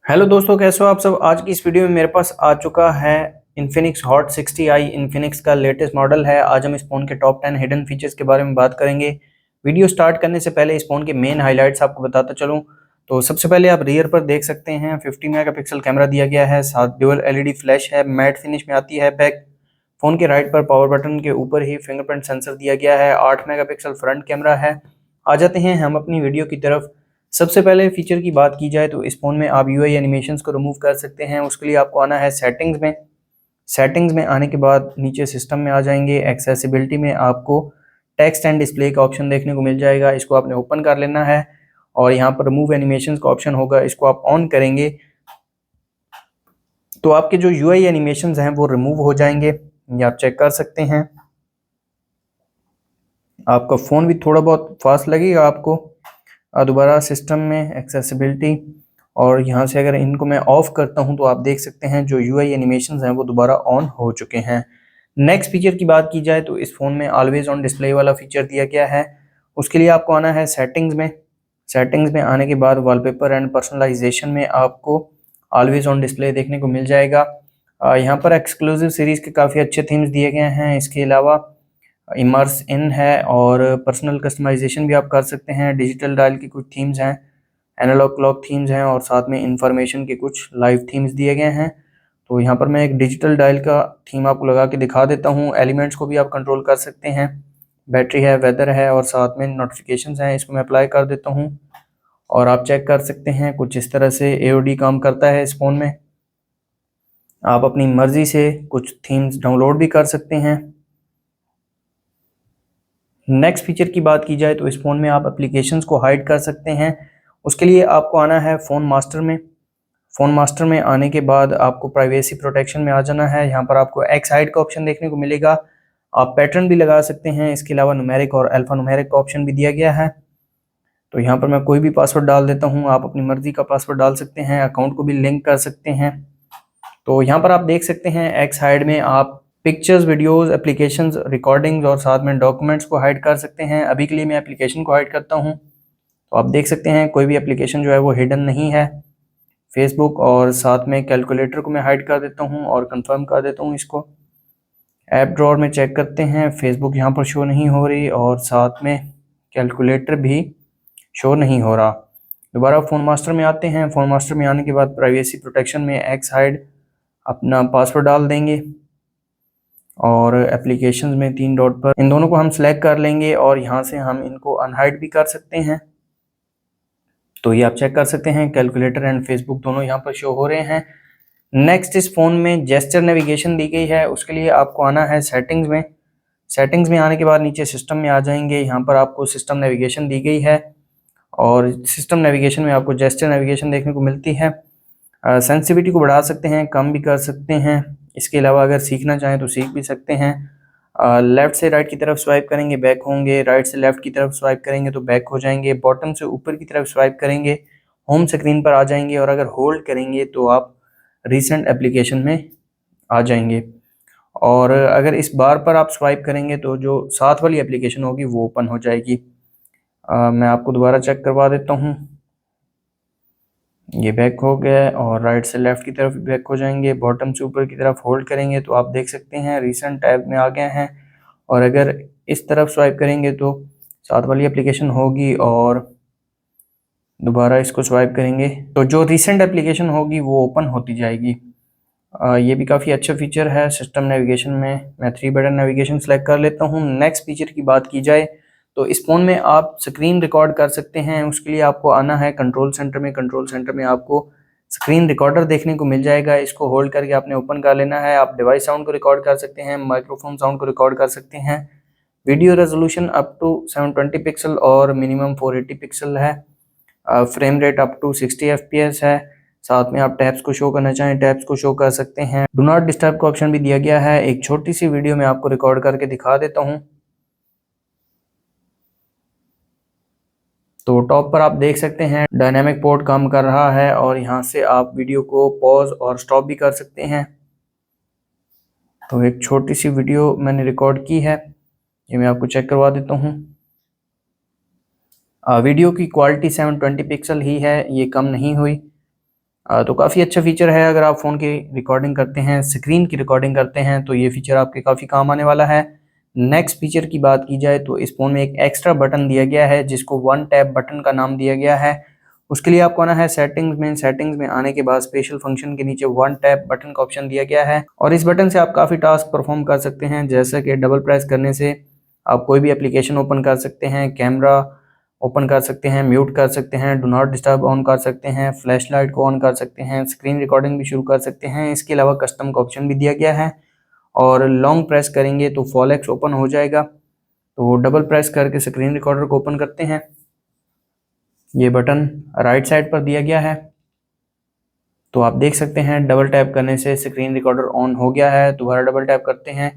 Hello दोस्तों, कैसे हो आप सब। आज की इस वीडियो में मेरे पास आ चुका है इन्फिनिक्स हॉट 60i। इन्फिनिक्स का लेटेस्ट मॉडल है। आज हम इस फ़ोन के टॉप 10 हिडन फीचर्स के बारे में बात करेंगे। वीडियो स्टार्ट करने से पहले इस फ़ोन के मेन हाइलाइट्स आपको बताता चलूँ तो सबसे पहले आप रियर पर देख सकते हैं 50 मेगापिक्सल कैमरा दिया गया है, साथ ड्यूअल एलईडी फ्लैश है, मैट फिनिश में आती है बैक। फ़ोन के राइट पर पावर बटन के ऊपर ही फिंगरप्रिंट सेंसर दिया गया है। 8 मेगापिक्सल फ्रंट कैमरा है। आ जाते हैं हम अपनी वीडियो की तरफ। सबसे पहले फीचर की बात की जाए तो इस फ़ोन में आप यूआई एनिमेशंस को रिमूव कर सकते हैं। उसके लिए आपको आना है सेटिंग्स में। सेटिंग्स में आने के बाद नीचे सिस्टम में आ जाएंगे। एक्सेसिबिलिटी में आपको टेक्स्ट एंड डिस्प्ले का ऑप्शन देखने को मिल जाएगा, इसको आपने ओपन कर लेना है और यहाँ पर रिमूव एनिमेशंस का ऑप्शन होगा, इसको आप ऑन करेंगे तो आपके जो यूआई एनिमेशंस हैं वो रिमूव हो जाएंगे। ये आप चेक कर सकते हैं। आपका फ़ोन भी थोड़ा बहुत फास्ट लगेगा आपको। दोबारा सिस्टम में एक्सेसिबिलिटी और यहाँ से अगर इनको मैं ऑफ़ करता हूँ तो आप देख सकते हैं जो यूआई एनिमेशंस हैं वो दोबारा ऑन हो चुके हैं। नेक्स्ट फीचर की बात की जाए तो इस फ़ोन में ऑलवेज ऑन डिस्प्ले वाला फीचर दिया गया है। उसके लिए आपको आना है सेटिंग्स में। सेटिंग्स में आने के बाद वॉलपेपर एंड पर्सनलाइजेशन में आपको ऑलवेज ऑन डिस्प्ले देखने को मिल जाएगा। यहाँ पर एक्सक्लूसिव सीरीज़ के काफ़ी अच्छे थीम्स दिए गए हैं। इसके अलावा इमर्स इन है और पर्सनल कस्टमाइजेशन भी आप कर सकते हैं। डिजिटल डायल की कुछ थीम्स हैं, एनालॉग क्लॉक थीम्स हैं और साथ में इंफॉर्मेशन के कुछ लाइव थीम्स दिए गए हैं। तो यहाँ पर मैं एक डिजिटल डायल का थीम आपको लगा के दिखा देता हूँ। एलिमेंट्स को भी आप कंट्रोल कर सकते हैं। बैटरी है, वेदर है और साथ में नोटिफिकेशंस हैं। इसको मैं अप्लाई कर देता हूँ और आप चेक कर सकते हैं कुछ इस तरह से एओडी काम करता है इस फ़ोन में। आप अपनी मर्ज़ी से कुछ थीम्स डाउनलोड भी कर सकते हैं। नेक्स्ट फीचर की बात की जाए तो इस फ़ोन में आप एप्लीकेशंस को हाइड कर सकते हैं। उसके लिए आपको आना है फ़ोन मास्टर में। फ़ोन मास्टर में आने के बाद आपको प्राइवेसी प्रोटेक्शन में आ जाना है। यहाँ पर आपको एक्स हाइड का ऑप्शन देखने को मिलेगा। आप पैटर्न भी लगा सकते हैं। इसके अलावा न्यूमेरिक और अल्फ़ा न्यूमेरिक का ऑप्शन भी दिया गया है। तो यहाँ पर मैं कोई भी पासवर्ड डाल देता हूँ, आप अपनी मर्ज़ी का पासवर्ड डाल सकते हैं। अकाउंट को भी लिंक कर सकते हैं। तो यहाँ पर आप देख सकते हैं एक्स हाइड में आप पिक्चर्स, वीडियोस, एप्लीकेशंस, रिकॉर्डिंग्स और साथ में डॉक्यूमेंट्स को हाइड कर सकते हैं। अभी के लिए मैं एप्लीकेशन को हाइड करता हूँ तो आप देख सकते हैं कोई भी एप्लीकेशन जो है वो हिडन नहीं है। फेसबुक और साथ में कैलकुलेटर को मैं हाइड कर देता हूँ और कंफर्म कर देता हूँ इसको। ऐप ड्रॉअर में चेक करते हैं, फेसबुक यहाँ पर शो नहीं हो रही और साथ में कैलकुलेटर भी शो नहीं हो रहा। दोबारा फ़ोन मास्टर में आते हैं। फ़ोन मास्टर में आने के बाद प्राइवेसी प्रोटेक्शन में एक्स हाइड अपना पासवर्ड डाल देंगे और एप्लीकेशंस में 3 डॉट पर इन दोनों को हम सिलेक्ट कर लेंगे और यहाँ से हम इनको अनहाइड भी कर सकते हैं। तो ये आप चेक कर सकते हैं, कैलकुलेटर एंड फेसबुक दोनों यहाँ पर शो हो रहे हैं। नेक्स्ट, इस फ़ोन में जेस्चर नेविगेशन दी गई है। उसके लिए आपको आना है सेटिंग्स में। सेटिंग्स में आने के बाद नीचे सिस्टम में आ जाएंगे। यहाँ पर आपको सिस्टम नेविगेशन दी गई है और सिस्टम नेविगेशन में आपको जेस्चर नेविगेशन देखने को मिलती है। सेंसिटिविटी को बढ़ा सकते हैं, कम भी कर सकते हैं। इसके अलावा अगर सीखना चाहें तो सीख भी सकते हैं। लेफ़्ट से राइट की तरफ स्वाइप करेंगे बैक होंगे, राइट से लेफ़्ट की तरफ स्वाइप करेंगे तो बैक हो जाएंगे, बॉटम से ऊपर की तरफ स्वाइप करेंगे होम स्क्रीन पर आ जाएंगे और अगर होल्ड करेंगे तो आप रिसेंट एप्लीकेशन में आ जाएंगे। और अगर इस बार पर आप स्वाइप करेंगे तो जो साथ वाली एप्लीकेशन होगी वो ओपन हो जाएगी। मैं आपको दोबारा चेक करवा देता हूँ। ये बैक हो गया और राइट से लेफ़्ट की तरफ बैक हो जाएंगे, बॉटम से ऊपर की तरफ होल्ड करेंगे तो आप देख सकते हैं रिसेंट टैब में आ गए हैं। और अगर इस तरफ स्वाइप करेंगे तो साथ वाली एप्लीकेशन होगी और दोबारा इसको स्वाइप करेंगे तो जो रिसेंट एप्लीकेशन होगी वो ओपन होती जाएगी। ये भी काफ़ी अच्छा फीचर है। सिस्टम नेविगेशन में मैं 3 बटन नेविगेशन सेलेक्ट कर लेता हूँ। नेक्स्ट फीचर की बात की जाए तो इस फ़ोन में आप स्क्रीन रिकॉर्ड कर सकते हैं। उसके लिए आपको आना है कंट्रोल सेंटर में। कंट्रोल सेंटर में आपको स्क्रीन रिकॉर्डर देखने को मिल जाएगा। इसको होल्ड करके आपने ओपन कर लेना है। आप डिवाइस साउंड को रिकॉर्ड कर सकते हैं, माइक्रोफोन साउंड को रिकॉर्ड कर सकते हैं। Video resolution up to 720 pixel और मिनिमम 480 पिक्सल है। Frame rate up to 60 FPS है। साथ में आप टैब्स को शो करना चाहें टैब्स को शो कर सकते हैं। डू नॉट डिस्टर्ब का ऑप्शन भी दिया गया है। एक छोटी सी वीडियो में आपको रिकॉर्ड करके दिखा देता हूँ। तो टॉप पर आप देख सकते हैं डायनामिक पोर्ट काम कर रहा है और यहाँ से आप वीडियो को पॉज और स्टॉप भी कर सकते हैं। तो एक छोटी सी वीडियो मैंने रिकॉर्ड की है, ये मैं आपको चेक करवा देता हूँ। वीडियो की क्वालिटी 720 पिक्सल ही है, ये कम नहीं हुई। तो काफ़ी अच्छा फीचर है। अगर आप फ़ोन की रिकॉर्डिंग करते हैं, स्क्रीन की रिकॉर्डिंग करते हैं, तो ये फीचर आपके काफ़ी काम आने वाला है। नेक्स्ट फीचर की बात की जाए तो इस फ़ोन में एक एक्स्ट्रा बटन दिया गया है जिसको वन टैप बटन का नाम दिया गया है। उसके लिए आपको आना है सेटिंग्स में। सेटिंग्स में आने के बाद स्पेशल फंक्शन के नीचे वन टैप बटन का ऑप्शन दिया गया है और इस बटन से आप काफ़ी टास्क परफॉर्म कर सकते हैं, जैसे कि डबल प्रेस करने से आप कोई भी एप्लीकेशन ओपन कर सकते हैं, कैमरा ओपन कर सकते हैं, म्यूट कर सकते हैं, डू नॉट डिस्टर्ब ऑन कर सकते हैं, फ्लैश लाइट को ऑन कर सकते हैं, स्क्रीन रिकॉर्डिंग भी शुरू कर सकते हैं। इसके अलावा कस्टम का ऑप्शन भी दिया गया है और लॉन्ग प्रेस करेंगे तो फॉलेक्स ओपन हो जाएगा। तो डबल प्रेस करके स्क्रीन रिकॉर्डर को ओपन करते हैं। ये बटन राइट साइड पर दिया गया है, तो आप देख सकते हैं डबल टैप करने से स्क्रीन रिकॉर्डर ऑन हो गया है। दोबारा डबल टैप करते हैं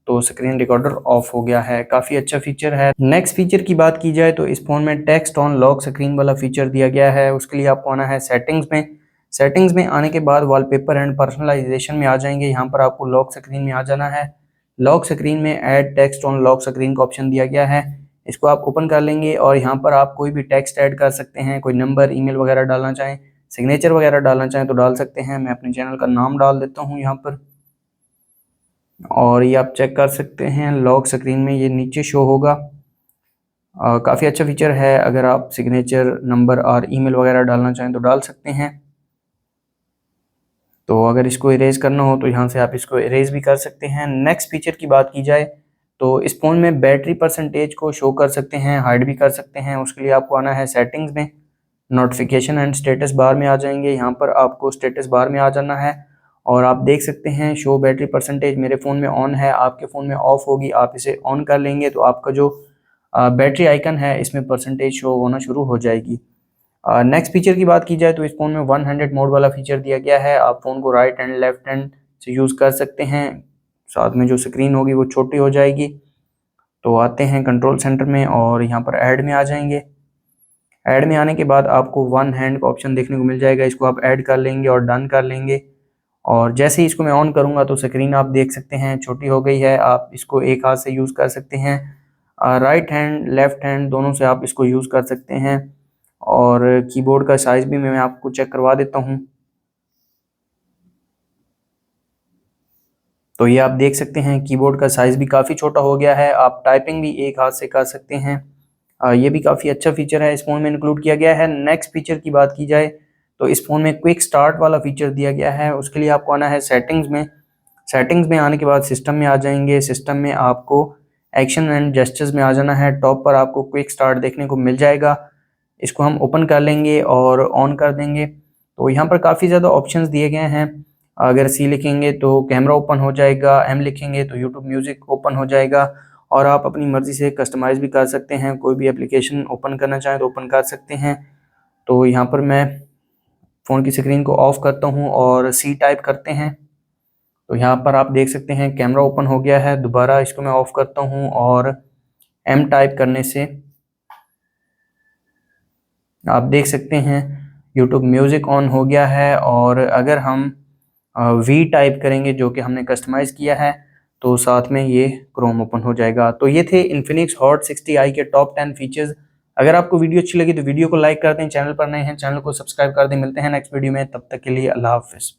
तो स्क्रीन रिकॉर्डर ऑफ हो गया है। काफ़ी अच्छा फीचर है। नेक्स्ट फीचर की बात की जाए तो इस फोन में टेक्स्ट ऑन लॉक स्क्रीन वाला फीचर दिया गया है। उसके लिए आपको आना है सेटिंग्स में। सेटिंग्स में आने के बाद वॉलपेपर एंड पर्सनलाइजेशन में आ जाएंगे। यहाँ पर आपको लॉक स्क्रीन में आ जाना है। लॉक स्क्रीन में add text on lock screen का ऑप्शन दिया गया है, इसको आप ओपन कर लेंगे और यहाँ पर आप कोई भी टेक्स्ट ऐड कर सकते हैं। कोई नंबर, ईमेल वगैरह डालना चाहें, सिग्नेचर वगैरह डालना चाहें तो डाल सकते हैं। मैं अपने चैनल का नाम डाल देता हूँ यहाँ पर और ये आप चेक कर सकते हैं लॉक स्क्रीन में ये नीचे शो होगा। काफ़ी अच्छा फीचर है। अगर आप सिग्नेचर, नंबर और ईमेल वगैरह डालना चाहें तो डाल सकते हैं। तो अगर इसको इरेज करना हो तो यहाँ से आप इसको इरेज भी कर सकते हैं। नेक्स्ट फीचर की बात की जाए तो इस फ़ोन में बैटरी परसेंटेज को शो कर सकते हैं, हाइड भी कर सकते हैं। उसके लिए आपको आना है सेटिंग्स में, नोटिफिकेशन एंड स्टेटस बार में आ जाएंगे। यहाँ पर आपको स्टेटस बार में आ जाना है और आप देख सकते हैं शो बैटरी परसेंटेज मेरे फ़ोन में ऑन है, आपके फ़ोन में ऑफ होगी। आप इसे ऑन कर लेंगे तो आपका जो बैटरी आइकन है इसमें परसेंटेज शो होना शुरू हो जाएगी। नेक्स्ट फीचर की बात की जाए तो इस फ़ोन में 100 मोड वाला फीचर दिया गया है। आप फ़ोन को राइट एंड लेफ्ट हैंड से यूज़ कर सकते हैं। साथ में जो स्क्रीन होगी वो छोटी हो जाएगी। तो आते हैं कंट्रोल सेंटर में और यहाँ पर ऐड में आ जाएंगे। ऐड में आने के बाद आपको वन हैंड का ऑप्शन देखने को मिल जाएगा, इसको आप ऐड कर लेंगे और डन कर लेंगे। और जैसे ही इसको मैं ऑन करूँगा तो स्क्रीन आप देख सकते हैं छोटी हो गई है। आप इसको एक हाथ से यूज़ कर सकते हैं, राइट हैंड लेफ्ट हैंड दोनों से आप इसको यूज़ कर सकते हैं। और कीबोर्ड का साइज़ भी मैं आपको चेक करवा देता हूँ। तो ये आप देख सकते हैं कीबोर्ड का साइज़ भी काफ़ी छोटा हो गया है। आप टाइपिंग भी एक हाथ से कर सकते हैं। ये भी काफ़ी अच्छा फीचर है, इस फ़ोन में इंक्लूड किया गया है। नेक्स्ट फीचर की बात की जाए तो इस फ़ोन में क्विक स्टार्ट वाला फीचर दिया गया है। उसके लिए आपको आना है सेटिंग्स में। सेटिंग्स में आने के बाद सिस्टम में आ जाएंगे। सिस्टम में आपको एक्शन एंड जेस्चर्स में आ जाना है। टॉप पर आपको क्विक स्टार्ट देखने को मिल जाएगा, इसको हम ओपन कर लेंगे और ऑन कर देंगे। तो यहाँ पर काफ़ी ज़्यादा ऑप्शंस दिए गए हैं। अगर सी लिखेंगे तो कैमरा ओपन हो जाएगा, एम लिखेंगे तो यूट्यूब म्यूज़िक ओपन हो जाएगा और आप अपनी मर्ज़ी से कस्टमाइज़ भी कर सकते हैं। कोई भी एप्लीकेशन ओपन करना चाहें तो ओपन कर सकते हैं। तो यहाँ पर मैं फ़ोन की स्क्रीन को ऑफ़ करता हूँ और सी टाइप करते हैं तो यहाँ पर आप देख सकते हैं कैमरा ओपन हो गया है। दोबारा इसको मैं ऑफ़ करता हूँ और एम टाइप करने से आप देख सकते हैं यूट्यूब म्यूज़िक ऑन हो गया है। और अगर हम वी टाइप करेंगे जो कि हमने कस्टमाइज़ किया है तो साथ में ये क्रोम ओपन हो जाएगा। तो ये थे इन्फिनिक्स हॉट 60i के टॉप 10 फीचर्स। अगर आपको वीडियो अच्छी लगी तो वीडियो को लाइक कर दें, चैनल पर नए हैं चैनल को सब्सक्राइब कर दें। मिलते हैं नेक्स्ट वीडियो में, तब तक के लिए अल्लाह हाफ़िज़।